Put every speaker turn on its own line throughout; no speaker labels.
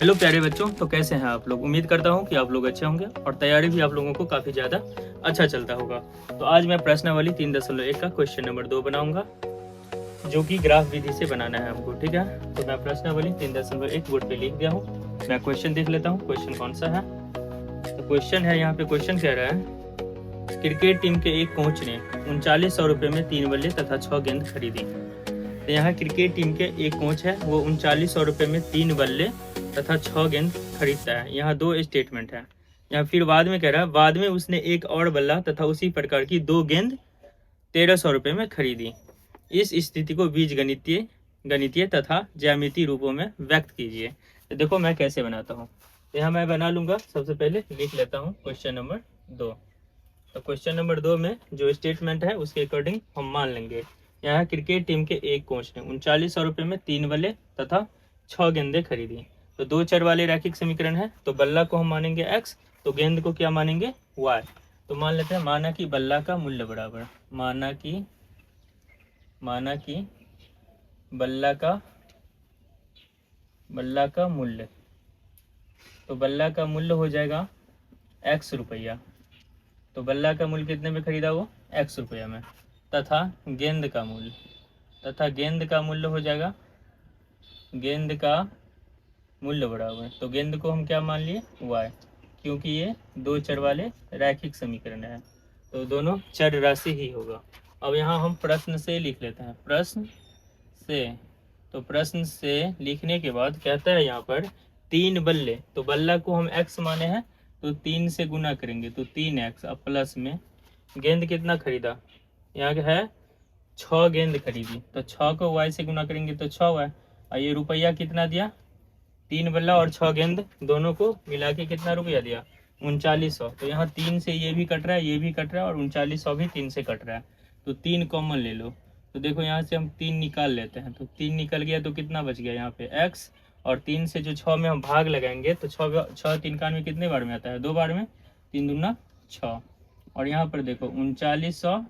Hello प्यारे बच्चों, तो कैसे हैं आप लोग। उम्मीद करता हूं कि आप लोग अच्छे होंगे और तैयारी भी आप लोगों को काफ़ी ज़्यादा अच्छा चलता होगा। तो आज मैं प्रश्नावली 3.1 का क्वेश्चन नंबर 2 बनाऊंगा, जो कि ग्राफ विधि से बनाना है हमको। ठीक है, तो मैं प्रश्नावली 3.1 बोर्ड पे लिख दिया हूँ। मैं क्वेश्चन देख लेता हूँ, क्वेश्चन कौन सा है। तो क्वेश्चन है, यहाँ पे क्वेश्चन कह रहा है, क्रिकेट टीम के एक कोच ने 3900 रुपये में 3 बल्ले तथा 6 गेंद खरीदी। तो यहाँ क्रिकेट टीम के एक कोच है, वो 3900 रुपये में 3 बल्ले तथा 6 गेंद खरीदता है। यहाँ दो स्टेटमेंट है। यहाँ फिर बाद में कह रहा है, बाद में उसने एक और बल्ला तथा उसी प्रकार की 2 गेंद 1300 रुपये में खरीदी। इस स्थिति को बीज गणितीय तथा ज्यामितीय रूपों में व्यक्त कीजिए। तो देखो मैं कैसे बनाता हूँ। यहाँ मैं बना लूंगा, सबसे पहले लिख लेता हूँ क्वेश्चन नंबर 2। तो क्वेश्चन नंबर 2 में जो स्टेटमेंट है उसके अकॉर्डिंग हम मान लेंगे। यहाँ क्रिकेट टीम के एक कोच ने 3900 रुपये में 3 बल्ले तथा 6 गेंदें खरीदी। तो दो चर वाले रैखिक समीकरण है, तो बल्ला को हम मानेंगे x, तो गेंद को क्या मानेंगे y। तो मान लेते हैं, माना कि बल्ला का मूल्य बराबर, माना कि बल्ला का मूल्य, तो बल्ला का मूल्य हो जाएगा x रुपया। तो बल्ला का मूल्य कितने में खरीदा, वो x रुपया में, तथा गेंद का मूल्य हो जाएगा, गेंद का मूल्य बराबर, तो गेंद को हम क्या मान लिए y, क्योंकि ये दो चर वाले रैखिक समीकरण है, तो दोनों चर राशि ही होगा। अब यहाँ हम प्रश्न से लिख लेते हैं, तो प्रश्न से लिखने के बाद कहता है यहाँ पर 3 बल्ले, तो बल्ला को हम x माने हैं, तो 3 से गुना करेंगे तो 3x, अब प्लस में गेंद कितना खरीदा, यहाँ है 6 गेंद खरीदी, तो 6 को y से गुना करेंगे तो 6y, और ये रुपया कितना दिया, 3 बल्ला और 6 गेंद दोनों को मिला के कितना रुपया दिया, 3900। तो यहाँ 3 से ये भी कट रहा है, ये भी कट रहा है, और 3900 भी 3 से कट रहा है, तो 3 कॉमन ले लो। तो देखो यहाँ से हम 3 निकाल लेते हैं, तो 3 निकल गया, तो कितना बच गया यहाँ पे x, और 3 से जो 6 में हम भाग लगाएंगे तो 6 3 कान में कितने बार में आता है, 2 बार में, 3 दूना 6, और यहाँ पर देखो 3900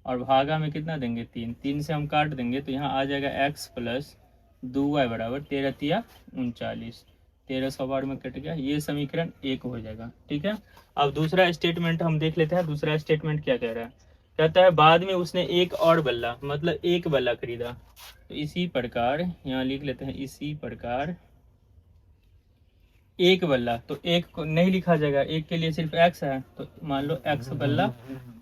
और भागा में कितना देंगे 3, 3 से हम काट देंगे, तो यहाँ आ जाएगा x प्लस 2y बराबर 13 तिया 39, 1300 बार में कट गया, ये समीकरण 1 हो जाएगा। ठीक है, अब दूसरा स्टेटमेंट हम देख लेते हैं। दूसरा स्टेटमेंट क्या कह रहा है, कहता है बाद में उसने एक और बल्ला, मतलब एक बल्ला खरीदा। तो इसी प्रकार यहाँ लिख लेते हैं, इसी प्रकार एक बल्ला, तो एक को नहीं लिखा जाएगा, एक के लिए सिर्फ x है, तो मान लो x बल्ला,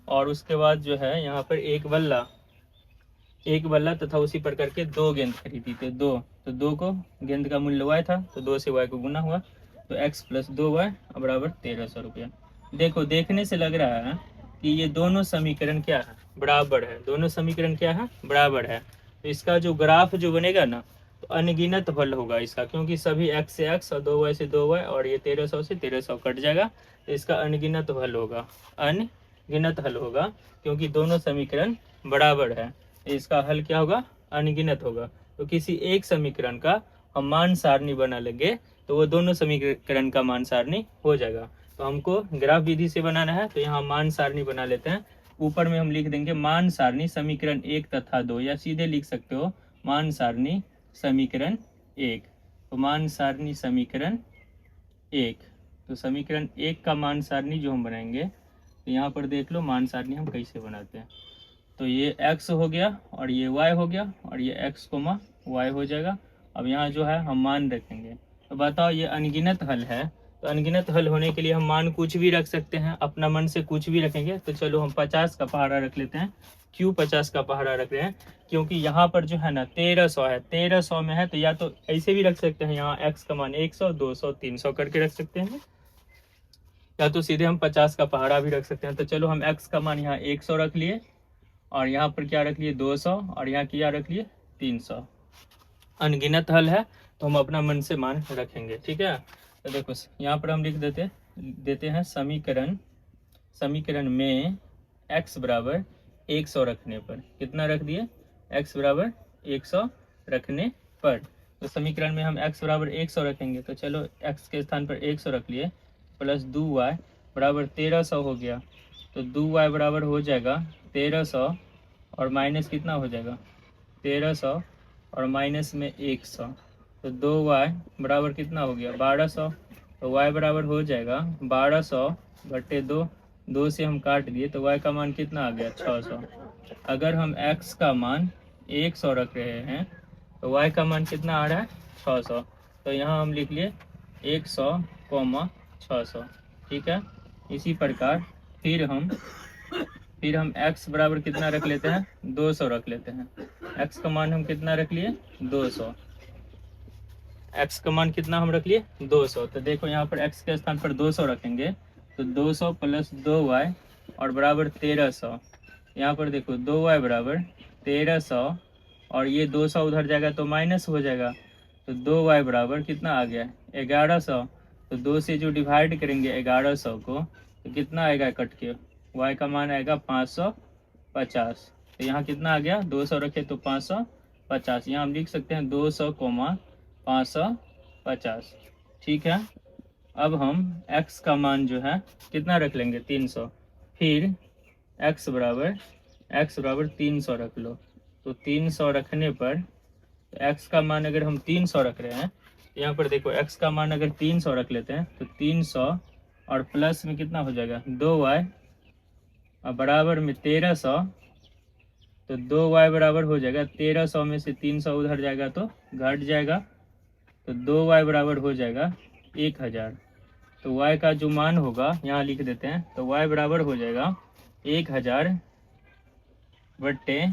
और उसके बाद जो है यहाँ पर एक बल्ला तथा उसी प्रकार के 2 गेंद खरीदी, तो 2 को गेंद का मूल्य y था, तो 2 से y को गुना हुआ, तो x प्लस 2y बराबर 1300 रुपया। देखो देखने से लग रहा है कि ये दोनों समीकरण क्या है, बराबर है, दोनों समीकरण क्या है, बराबर है। तो इसका जो ग्राफ जो बनेगा ना, तो अनगिनत हल होगा इसका, क्योंकि सभी x से x और 2y से 2y और ये 1300 से 1300 कट जाएगा, तो इसका अनगिनत हल होगा, क्योंकि दोनों समीकरण बराबर है। इसका हल क्या होगा, अनगिनत होगा। तो किसी एक समीकरण का हम मान सारणी बना लेंगे, तो वो दोनों समीकरण का मान सारणी हो जाएगा। तो हमको ग्राफ विधि से बनाना है, तो यहाँ मान सारणी बना लेते हैं। ऊपर में हम लिख देंगे मान सारणी समीकरण 1 तथा 2, या सीधे लिख सकते हो मान सारणी समीकरण 1। तो मान सारणी समीकरण 1, तो समीकरण 1 का मान सारणी जो हम बनाएंगे, तो यहाँ पर देख लो मान सारणी हम कैसे बनाते हैं। तो ये x हो गया और ये y हो गया, और ये x, y हो जाएगा। अब यहाँ जो है हम मान रखेंगे। तो बताओ ये अनगिनत हल है, तो अनगिनत हल होने के लिए हम मान कुछ भी रख सकते हैं, अपना मन से कुछ भी रखेंगे। तो चलो हम 50 का पहाड़ा रख लेते हैं। क्यों 50 का पहाड़ा रख रहे हैं, क्योंकि यहाँ पर जो है ना 1300 है, 1300 में है, तो या तो ऐसे भी रख सकते हैं, यहाँ x का मान 100 200 300 करके रख सकते हैं, या तो सीधे हम 50 का पहाड़ा भी रख सकते हैं। तो चलो हम x का मान यहाँ 100 रख लिए, और यहाँ पर क्या रख लिए 200, और यहाँ क्या रख लिए 300। अनगिनत हल है, तो हम अपना मन से मान रखेंगे। ठीक है, तो देखो यहाँ पर हम लिख देते हैं समीकरण में x बराबर 100 रखने पर, कितना रख दिए, x बराबर 100 रखने पर। तो समीकरण में हम x बराबर 100 रखेंगे, तो चलो x के स्थान पर 100 रख लिए, प्लस 2y बराबर 1300 हो गया। तो 2y बराबर हो जाएगा 1300, और माइनस कितना हो जाएगा 1300, और माइनस में 100, तो 2y बराबर कितना हो गया 1200। तो y बराबर हो जाएगा 1200 बटे 2। 2 से हम काट दिए तो y का मान कितना आ गया 600। अगर हम x का मान 100 रख रहे हैं तो y का मान कितना आ रहा है 600। तो यहाँ हम लिख लिए 100, 600। ठीक है। इसी प्रकार फिर हम x बराबर कितना रख लेते हैं 200 रख लेते हैं। x का मान हम कितना रख लिए 200। x का मान कितना हम रख लिए 200। तो देखो यहाँ पर x के स्थान पर 200 रखेंगे तो 200 प्लस 2y और बराबर 1300। यहाँ पर देखो 2y बराबर 1300 और ये 200 उधर जाएगा तो माइनस हो जाएगा। तो 2y बराबर कितना आ गया 1100। तो 2 से जो डिवाइड करेंगे 1100 को तो कितना आएगा कट के y का मान आएगा 550। तो यहाँ कितना आ गया 200 रखे तो 550। यहाँ हम लिख सकते हैं 200, 550। ठीक है। अब हम x का मान जो है कितना रख लेंगे 300। फिर x बराबर 300 रख लो। तो 300 रखने पर x का मान अगर हम 300 रख रहे हैं यहाँ पर देखो x का मान अगर 300 रख लेते हैं तो 300 और प्लस में कितना हो जाएगा 2y और बराबर में 1300। तो 2y बराबर हो जाएगा 1300 में से 300 उधर जाएगा तो घट जाएगा। तो 2y बराबर हो जाएगा 1000। तो y का जो मान होगा यहाँ लिख देते हैं। तो y बराबर हो जाएगा 1000 बट्टे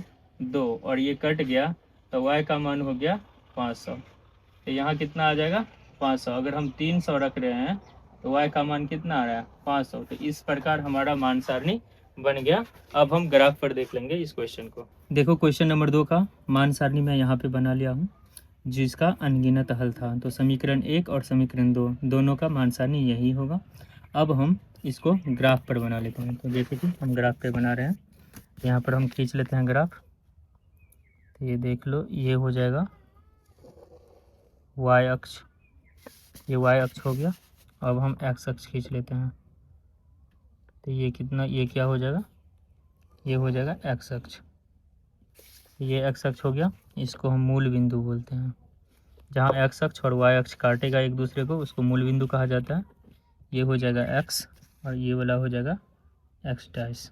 2 और ये कट गया तो y का मान हो गया 500। तो यहाँ कितना आ जाएगा 500। अगर हम 300 रख रहे हैं तो y का मान कितना आ रहा है 500। तो इस प्रकार हमारा मान सारणी बन गया। अब हम ग्राफ पर देख लेंगे इस क्वेश्चन को। देखो क्वेश्चन नंबर 2 का मान सारणी मैं यहाँ पे बना लिया हूँ जिसका अनगिनत हल था। तो समीकरण 1 और समीकरण 2 दोनों का मान सारणी यही होगा। अब हम इसको ग्राफ पर बना लेते हैं। तो जैसे कि हम ग्राफ पे बना रहे हैं यहाँ पर हम खींच लेते हैं ग्राफ। तो ये देख लो ये हो जाएगा y अक्ष, ये y अक्ष हो गया। अब हम x अक्ष खींच लेते हैं। तो ये कितना, ये क्या हो जाएगा, ये हो जाएगा x अक्ष। ये x अक्ष हो गया, इसको हम मूल बिंदु बोलते हैं। जहाँ x अक्ष और y अक्ष काटेगा एक दूसरे को उसको मूल बिंदु कहा जाता है। ये हो जाएगा x और ये वाला हो जाएगा x डैश।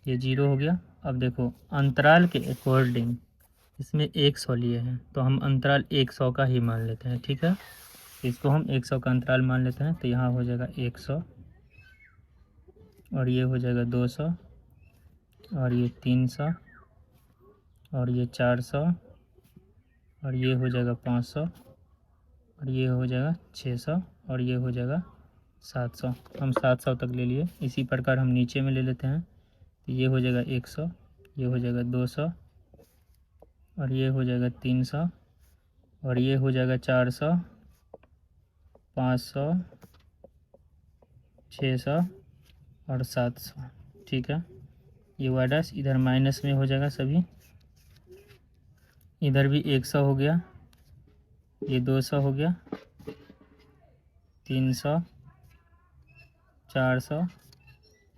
ये 0 हो गया। अब देखो अंतराल के अकॉर्डिंग इसमें 100 लिए हैं तो हम अंतराल 100 का ही मान लेते हैं। ठीक है। इसको हम 100 का अंतराल मान लेते हैं। तो यहाँ हो जाएगा 100 और ये हो जाएगा 200 और ये 300 और ये 400 और ये हो जाएगा 500 और ये हो जाएगा 600 और ये हो जाएगा 700। हम 700 तक ले लिए। इसी प्रकार हम नीचे में ले लेते हैं। तो ये हो जाएगा 100, ये हो जाएगा 200 और ये हो जाएगा 300 और ये हो जाएगा 400, 500, 600 और 700। ठीक है। ये y डैश इधर माइनस में हो जाएगा सभी। इधर भी 100 हो गया, ये 200 हो गया, 300, 400।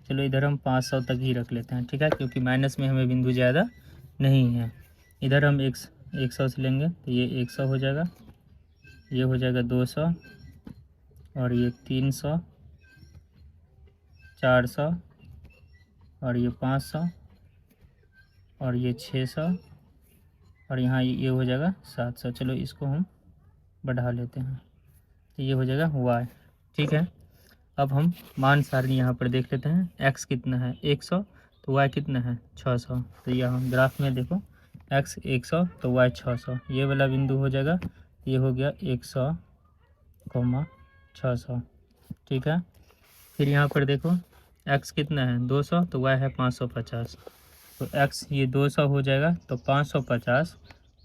चलो इधर हम 500 तक ही रख लेते हैं। ठीक है। क्योंकि माइनस में हमें बिंदु ज़्यादा नहीं है। इधर हम 100 से लेंगे तो ये 100 हो जाएगा, ये हो जाएगा 200 और ये 300, 400 और ये 500 और ये 600 और यहाँ ये हो जाएगा 700। चलो इसको हम बढ़ा लेते हैं। तो ये हो जाएगा y। ठीक है। अब हम मान सारणी यहाँ पर देख लेते हैं। x कितना है 100 तो y कितना है 600। तो यहाँ ग्राफ में देखो x 100 तो y 600। ये वाला बिंदु हो जाएगा, ये हो गया 100, 600। ठीक है। फिर यहाँ पर देखो x कितना है 200 तो y है 550। तो x ये 200 हो जाएगा तो 550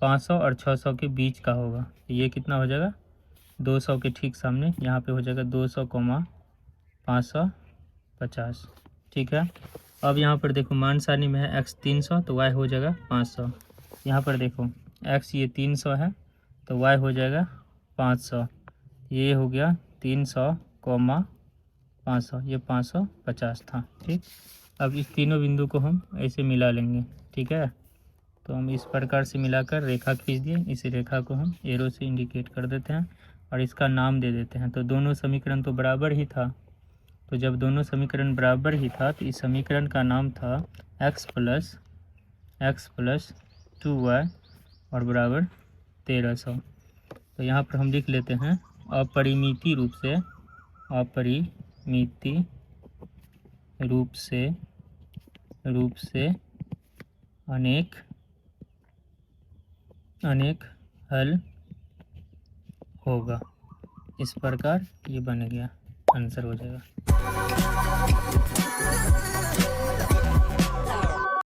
500 और 600 के बीच का होगा। तो ये कितना हो जाएगा 200 के ठीक सामने। यहाँ पे हो जाएगा 200, 550। ठीक है। अब यहाँ पर देखो मान सारणी में है x 300 तो y हो जाएगा 500। यहाँ पर देखो x ये 300 है तो y हो जाएगा 500। ये हो गया 300, 500, ये 550 था। ठीक। अब इस तीनों बिंदु को हम ऐसे मिला लेंगे। ठीक है। तो हम इस प्रकार से मिलाकर रेखा खींच दिए। इस रेखा को हम एरो से इंडिकेट कर देते हैं और इसका नाम दे देते हैं। तो दोनों समीकरण तो बराबर ही था, तो जब दोनों समीकरण बराबर ही था तो इस समीकरण का नाम था x प्लस 2y और बराबर 1300। तो यहाँ पर हम लिख लेते हैं अपरिमित रूप से अनेक हल होगा। इस प्रकार ये बन गया, आंसर हो जाएगा।